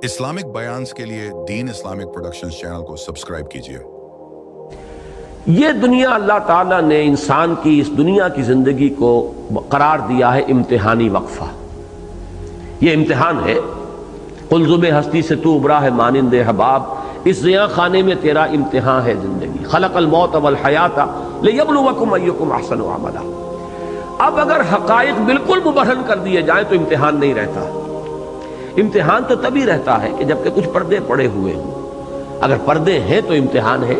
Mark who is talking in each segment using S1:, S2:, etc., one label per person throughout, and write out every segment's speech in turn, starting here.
S1: Islamic بیانز کے لیے دین Islamic productions channel کو سبسکرائب کیجئے۔
S2: یہ دنیا اللہ تعالیٰ نے انسان کی اس دنیا کی زندگی کو قرار دیا ہے امتحانی وقفہ۔ یہ امتحان ہے۔ قلزم ہستی سے تو ابرا ہے مانند حباب، اس زیاں خانے میں تیرا امتحان ہے زندگی۔ خلق الموت والحیات لیبلوکم ایکم احسن عملا۔ اب اگر حقائق بالکل مبرہن کر دیے جائیں تو امتحان نہیں رہتا۔ امتحان تو تبھی رہتا ہے کہ جب کہ کچھ پردے پڑے ہوئے ہوں۔ اگر پردے ہیں تو امتحان ہے،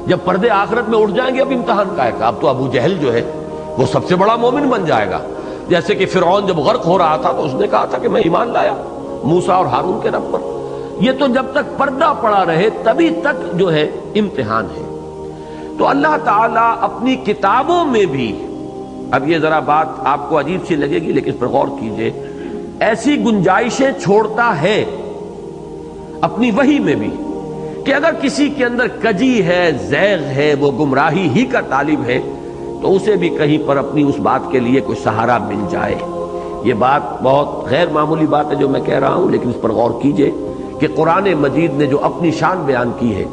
S2: جب پردے آخرت میں اٹھ جائیں گے اب امتحان کا ہے۔ اب تو ابو جہل جو ہے وہ سب سے بڑا مومن بن جائے گا، جیسے کہ فرعون جب غرق ہو رہا تھا تو اس نے کہا تھا کہ میں ایمان لایا موسیٰ اور ہارون کے رب پر۔ یہ تو جب تک پردہ پڑا رہے تبھی تک جو ہے امتحان ہے۔ تو اللہ تعالیٰ اپنی کتابوں میں بھی، اب یہ ذرا بات آپ کو عجیب سی لگے گی لیکن اس پر غور کیجئے، ایسی گنجائشیں چھوڑتا ہے اپنی وحی میں بھی کہ اگر کسی کے اندر کجی ہے، زیغ ہے، وہ گمراہی ہی کا طالب ہے تو اسے بھی کہیں پر اپنی اس بات کے لیے کوئی سہارا مل جائے۔ یہ بات بہت غیر معمولی بات ہے جو میں کہہ رہا ہوں، لیکن اس پر غور کیجئے کہ قرآن مجید نے جو اپنی شان بیان کی ہے،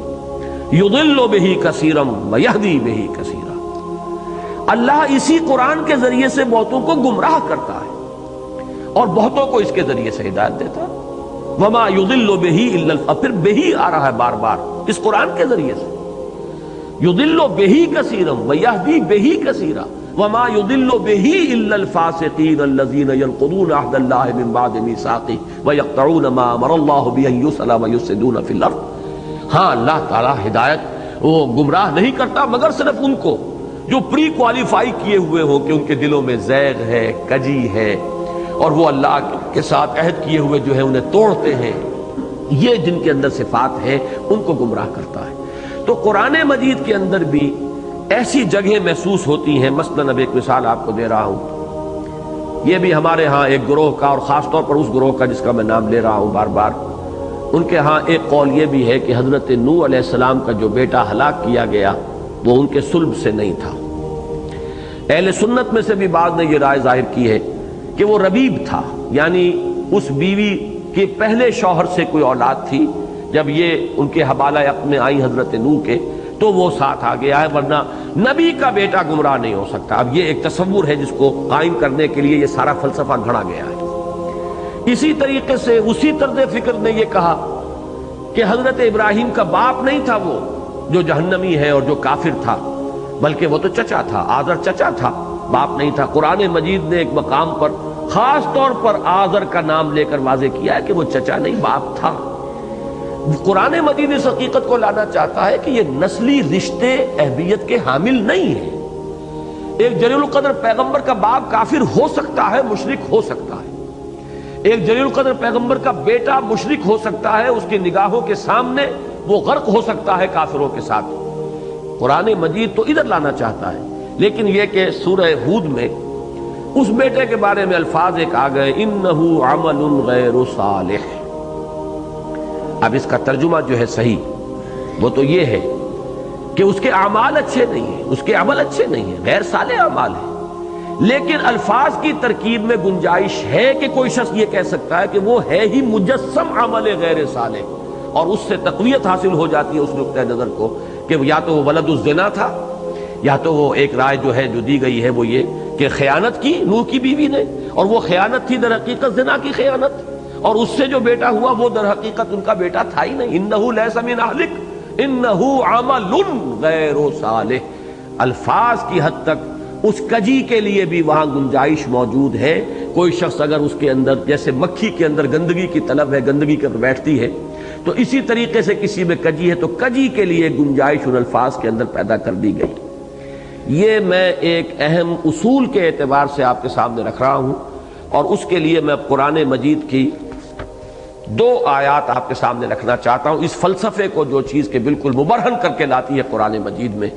S2: یضل بہ کثیرا ویہدی بہ کثیرا، اللہ اسی قرآن کے ذریعے سے بہتوں کو گمراہ کرتا ہے اور بہتوں کو اس کے ذریعے سے ہدایت دیتا ہے۔ وما یضل بہ الا، پھر بہی آ رہا ہے بار بار اس قرآن کے ذریعے سے، یضل بہ کثیرا ویہدی بہ کثیرا، وما یضل بہ الا الفاسقین الذین ینقضون عہد اللہ من بعد میثاقہ ویقطعون ما امر اللہ بہ ان یوصل ویفسدون فی الارض۔ ہاں، اللہ تعالیٰ ہدایت وہ گمراہ نہیں کرتا مگر صرف ان کو جو پری کوالیفائی کیے ہوئے ہوں کہ ان کے دلوں میں زیغ ہے، کجی ہے، اور وہ اللہ کے ساتھ عہد کیے ہوئے جو ہے انہیں توڑتے ہیں۔ یہ جن کے اندر صفات ہے ان کو گمراہ کرتا ہے۔ تو قرآن مجید کے اندر بھی ایسی جگہیں محسوس ہوتی ہیں۔ مثلاً اب ایک مثال آپ کو دے رہا ہوں، یہ بھی ہمارے ہاں ایک گروہ کا، اور خاص طور پر اس گروہ کا جس کا میں نام لے رہا ہوں بار بار، ان کے ہاں ایک قول یہ بھی ہے کہ حضرت نوح علیہ السلام کا جو بیٹا ہلاک کیا گیا وہ ان کے صلب سے نہیں تھا۔ اہل سنت میں سے بھی بعض نے یہ رائے ظاہر کی ہے کہ وہ ربیب تھا، یعنی اس بیوی کے پہلے شوہر سے کوئی اولاد تھی، جب یہ ان کے حوالہ اپنے آئی حضرت نوح کے تو وہ ساتھ آ گیا ہے، ورنہ نبی کا بیٹا گمراہ نہیں ہو سکتا۔ اب یہ ایک تصور ہے جس کو قائم کرنے کے لیے یہ سارا فلسفہ گھڑا گیا ہے۔ اسی طریقے سے اسی طرز فکر نے یہ کہا کہ حضرت ابراہیم کا باپ نہیں تھا وہ جو جہنمی ہے اور جو کافر تھا، بلکہ وہ تو چچا تھا، آزر چچا تھا، باپ نہیں تھا۔ قرآن مجید نے ایک مقام پر خاص طور پر آزر کا نام لے کر واضح کیا ہے کہ وہ چچا نہیں باپ تھا۔ قرآن مجید اس حقیقت کو لانا چاہتا ہے کہ یہ نسلی رشتے اہمیت کے حامل نہیں ہیں۔ ایک جلیل القدر پیغمبر کا باپ کافر ہو سکتا ہے، مشرک ہو سکتا ہے۔ ایک جلیل القدر پیغمبر کا بیٹا مشرک ہو سکتا ہے، اس کی نگاہوں کے سامنے وہ غرق ہو سکتا ہے کافروں کے ساتھ۔ قرآن مجید تو ادھر لانا چاہتا ہے، لیکن یہ کہ سورہ ہود میں اس بیٹے کے بارے میں الفاظ ایک آ گئے، انہ عمل غیر صالح۔ اب اس کا ترجمہ جو ہے صحیح وہ تو یہ ہے کہ اس کے اعمال اچھے نہیں ہیں، اس کے عمل اچھے نہیں ہیں، غیر صالح اعمال ہیں، لیکن الفاظ کی ترکیب میں گنجائش ہے کہ کوئی شخص یہ کہہ سکتا ہے کہ وہ ہے ہی مجسم عمل غیر صالح، اور اس سے تقویت حاصل ہو جاتی ہے اس نقطہ نظر کو کہ یا تو وہ ولد الزنا تھا، یا تو وہ ایک رائے جو ہے جو دی گئی ہے وہ یہ کہ خیانت کی نوح کی بیوی نے، اور وہ خیانت تھی در حقیقت زنا کی خیانت، اور اس سے جو بیٹا ہوا وہ در حقیقت ان کا بیٹا تھا ہی نہیں۔ انہ لیس من اہلک انہ عمل غیر صالح۔ الفاظ کی حد تک اس کجی کے لیے بھی وہاں گنجائش موجود ہے۔ کوئی شخص اگر اس کے اندر جیسے مکھی کے اندر گندگی کی طلب ہے، گندگی کر بیٹھتی ہے، تو اسی طریقے سے کسی میں کجی ہے تو کجی کے لیے گنجائش ان الفاظ کے اندر پیدا کر دی گئی۔ یہ میں ایک اہم اصول کے اعتبار سے آپ کے سامنے رکھ رہا ہوں، اور اس کے لیے میں قرآن مجید کی دو آیات آپ کے سامنے رکھنا چاہتا ہوں، اس فلسفے کو جو چیز کے بالکل مبرہن کر کے لاتی ہے قرآن مجید میں۔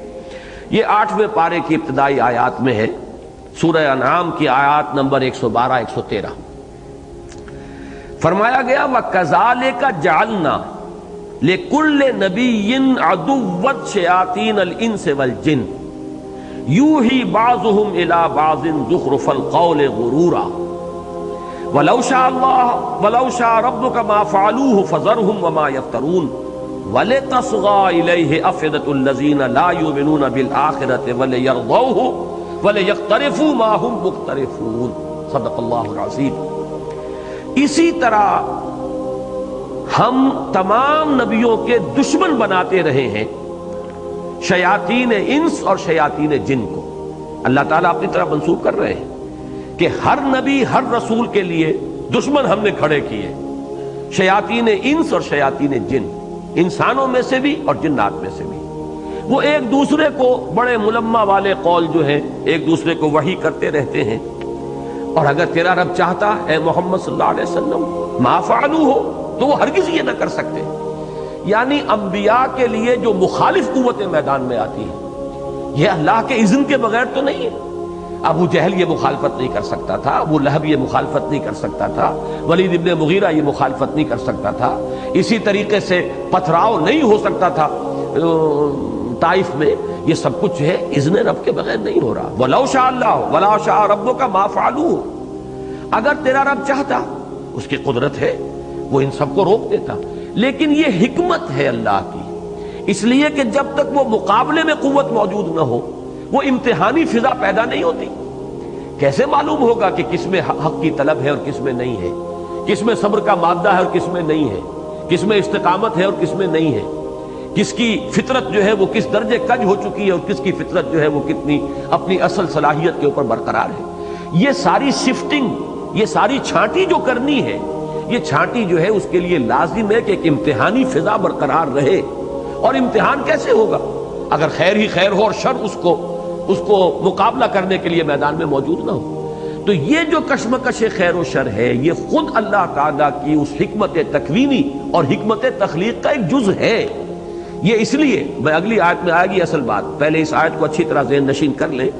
S2: یہ 8ویں پارے کی ابتدائی آیات میں ہے، سورہ انعام کی آیات نمبر 112 113۔ فرمایا گیا وَكَذَلِكَ جَعَلْنَا لِكُلِّ نَبِيٍّ عَدُوًّا شَيَاطِينَ الْإِنسِ وَالْجِنِّ یوحی بعضهم الی بعض زخرف القول غرورا وَلَوْ شَاءَ رَبُّكَ مَا فَعَلُوهُ فَذَرْهُمْ وَمَا يَفْتَرُونَ وَلِتَصْغَى إِلَيْهِ أَفْئِدَةُ الَّذِينَ لَا يُؤْمِنُونَ بِالْآخِرَةِ وَلِيَرْضَوْهُ وَلِيَقْتَرِفُوا مَا هُمْ مُقْتَرِفُونَ صدق اللہ العظیم۔ اسی طرح ہم تمام نبیوں کے دشمن بناتے رہے ہیں شیاطین انس اور شیاطین جن کو۔ اللہ تعالیٰ اپنی طرف منسوب کر رہے ہیں کہ ہر نبی ہر رسول کے لیے دشمن ہم نے کھڑے کیے، شیاطین انس اور شیاطین جن، انسانوں میں سے بھی اور جنات میں سے بھی۔ وہ ایک دوسرے کو بڑے ملمہ والے قول جو ہیں ایک دوسرے کو وحی کرتے رہتے ہیں، اور اگر تیرا رب چاہتا اے محمد صلی اللہ علیہ وسلم ما فعلوہ ہو تو وہ ہرگز یہ نہ کر سکتے۔ یعنی انبیاء کے لیے جو مخالف قوتیں میدان میں آتی ہیں یہ اللہ کے اذن کے بغیر تو نہیں ہے۔ ابو جہل یہ مخالفت نہیں کر سکتا تھا، ابو لہب یہ مخالفت نہیں کر سکتا تھا، ولید ابن مغیرہ یہ مخالفت نہیں کر سکتا تھا، اسی طریقے سے پتھراؤ نہیں ہو سکتا تھا طائف میں۔ یہ سب کچھ ہے اذن رب کے بغیر نہیں ہو رہا۔ وَلَوْ شَاءَ اللَّهُ وَلَا شَاءَ رَبُّكَ مَا فَعَلُوهُ، اگر تیرا رب چاہتا، اس کی قدرت ہے، وہ ان سب کو روک دیتا، لیکن یہ حکمت ہے اللہ کی، اس لیے کہ جب تک وہ مقابلے میں قوت موجود نہ ہو وہ امتحانی فضا پیدا نہیں ہوتی۔ کیسے معلوم ہوگا کہ کس میں حق کی طلب ہے اور کس میں نہیں ہے، کس میں صبر کا مادہ ہے اور کس میں نہیں ہے، کس میں استقامت ہے اور کس میں نہیں ہے، کس کی فطرت جو ہے وہ کس درجے کج ہو چکی ہے اور کس کی فطرت جو ہے وہ کتنی اپنی اصل صلاحیت کے اوپر برقرار ہے۔ یہ ساری شفٹنگ، یہ ساری چھانٹی جو کرنی ہے، یہ چھانٹی جو ہے اس کے لیے لازم ہے کہ ایک امتحانی فضا برقرار رہے۔ اور امتحان کیسے ہوگا؟ اگر خیر ہی خیر ہو اور شر اس کو مقابلہ کرنے کے لیے میدان میں موجود نہ ہو۔ تو یہ جو کشمکش خیر و شر ہے یہ خود اللہ تعالیٰ کی اس حکمت تکوینی اور حکمت تخلیق کا ایک جز ہے۔ یہ اس لیے میں اگلی آیت میں آئے گی اصل بات، پہلے اس آیت کو اچھی طرح ذہن نشین کر لیں۔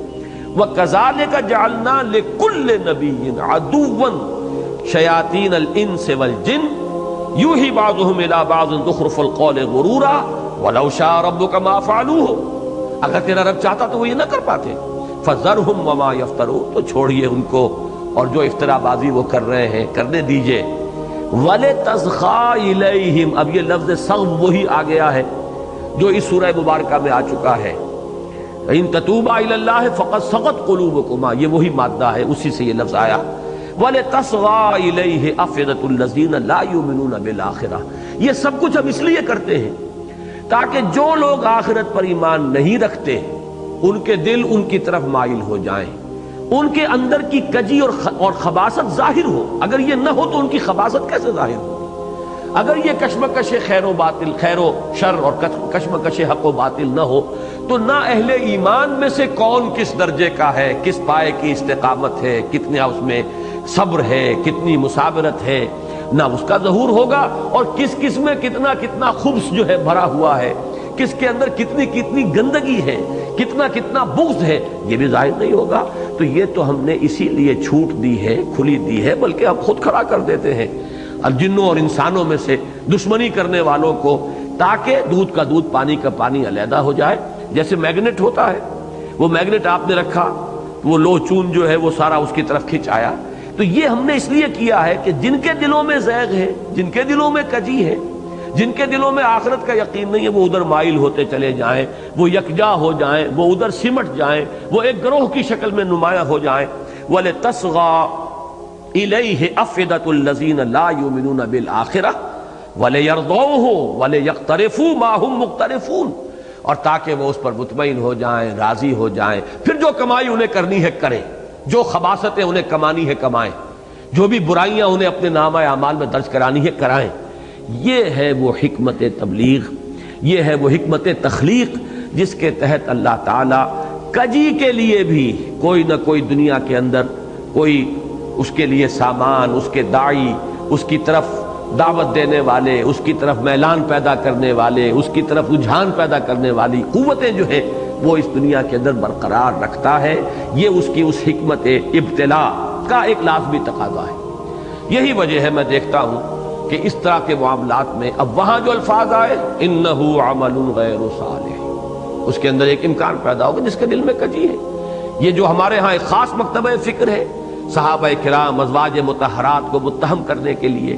S2: وَكَذَلِكَ جَعَلْنَا لِكُلِّ نَبِيٍّ عَدُوًّا شَيَاطِينَ الْإِنسِ وَالْجِنِّ يُوحِي بَعْضُهُمْ إِلَى بَعْضٍ زُخْرُفَ الْقَوْلِ غُرُورًا وَلَوْ شَاءَ رَبُّكَ مَا فَعَلُوهُ، اگر تیرا رب چاہتا تو وہ یہ نہ کر پاتے۔ فَذَرْهُمْ وَمَا يَفْتَرُونَ، تو چھوڑیے ان کو اور جو افترا بازی وہ کر رہے ہیں کرنے دیجئے۔ وَلِتَصْغَى إِلَيْهِمْ، اب یہ لفظ صغو وہی آ گیا ہے جو اس سورہ مبارکہ میں آ چکا ہے، ان تتوبا الی اللہ فقد صغت قلوبکما، یہ وہی مادہ ہے، اسی سے یہ لفظ آیا۔ وَلِتَصْغَى إِلَيْهِ أَفْئِدَةُ الَّذِينَ لَا يُؤْمِنُونَ بِالْآخِرَةِ، یہ سب کچھ ہم اس لیے کرتے ہیں تاکہ جو لوگ آخرت پر ایمان نہیں رکھتے ان کے دل ان کی طرف مائل ہو جائیں، ان کے اندر کی کجی اور خباثت ظاہر ہو۔ اگر یہ نہ ہو تو ان کی خباثت کیسے ظاہر ہو؟ اگر یہ کشمکش خیر و باطل، خیر و شر اور کشمکش حق و باطل نہ ہو تو نہ اہل ایمان میں سے کون کس درجے کا ہے، کس پائے کی استقامت ہے، کتنا اس میں صبر ہے، کتنی مسابرت ہے، نہ اس کا ظہور ہوگا، اور کس کس میں کتنا کتنا خبث جو ہے بھرا ہوا ہے، کس کے اندر کتنی کتنی گندگی ہے، کتنا کتنا بغض ہے، یہ بھی ظاہر نہیں ہوگا۔ تو یہ تو ہم نے اسی لیے چھوٹ دی ہے، کھلی دی ہے، بلکہ ہم خود کھڑا کر دیتے ہیں جنوں اور انسانوں میں سے دشمنی کرنے والوں کو، تاکہ دودھ کا دودھ پانی کا پانی علیحدہ ہو جائے۔ جیسے میگنیٹ ہوتا ہے، وہ میگنیٹ آپ نے رکھا، وہ لوہ چون جو ہے وہ سارا اس کی طرف کھینچ آیا۔ تو یہ ہم نے اس لیے کیا ہے کہ جن کے دلوں میں زیغ ہے، جن کے دلوں میں کجی ہے، جن کے دلوں میں آخرت کا یقین نہیں ہے، وہ ادھر مائل ہوتے چلے جائیں، وہ یکجا ہو جائیں، وہ ادھر سمٹ جائیں، وہ ایک گروہ کی شکل میں نمایاں ہو جائیں۔ وَلِتَصْغَى إِلَيْهِ أَفْئِدَةُ الَّذِينَ لَا يُؤْمِنُونَ بِالْآخِرَةِ وَلِيَرْضَوْهُ وَلِيَقْتَرِفُوا مَا هُمْ مُقْتَرِفُونَ، اور تاکہ وہ اس پر مطمئن ہو جائیں، راضی ہو جائیں، پھر جو کمائی انہیں کرنی ہے کریں، جو خباثتیں انہیں کمانی ہے کمائیں، جو بھی برائیاں انہیں اپنے نامہ اعمال میں درج کرانی ہے کرائیں۔ یہ ہے وہ حکمت تبلیغ، یہ ہے وہ حکمت تخلیق جس کے تحت اللہ تعالیٰ کجی کے لیے بھی کوئی نہ کوئی دنیا کے اندر کوئی اس کے لیے سامان، اس کے داعی، اس کی طرف دعوت دینے والے، اس کی طرف میلان پیدا کرنے والے، اس کی طرف رجحان پیدا کرنے والی قوتیں جو ہیں وہ اس دنیا کے اندر برقرار رکھتا ہے۔ یہ اس کی اس حکمت ابتلاء کا ایک لازمی تقاضا ہے۔ یہی وجہ ہے میں دیکھتا ہوں کہ اس طرح کے معاملات میں اب وہاں جو الفاظ آئے انہ عمل غیر صالح، اس کے اندر ایک امکان پیدا ہوگا جس کے دل میں کجی ہے۔ یہ جو ہمارے ہاں ایک خاص مکتبہ فکر ہے صحابہ کرام ازواج مطہرات کو متہم کرنے کے لیے،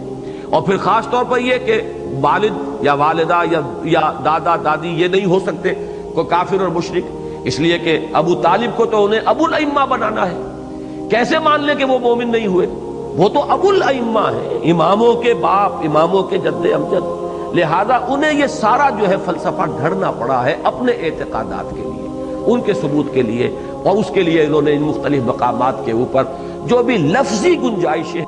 S2: اور پھر خاص طور پر یہ کہ والد یا والدہ یا دادا دادی یہ نہیں ہو سکتے کوئی کافر اور مشرک، اس لیے کہ ابو طالب کو تو انہیں ابو الائمہ بنانا ہے، کیسے مان لیں کہ وہ مومن نہیں ہوئے؟ وہ تو ابو الائمہ ہیں، اماموں کے باپ، اماموں کے جد امجد، لہذا انہیں یہ سارا جو ہے فلسفہ ڈھڑنا پڑا ہے اپنے اعتقادات کے لیے، ان کے ثبوت کے لیے، اور اس کے لیے انہوں نے ان مختلف مقامات کے اوپر جو بھی لفظی گنجائشیں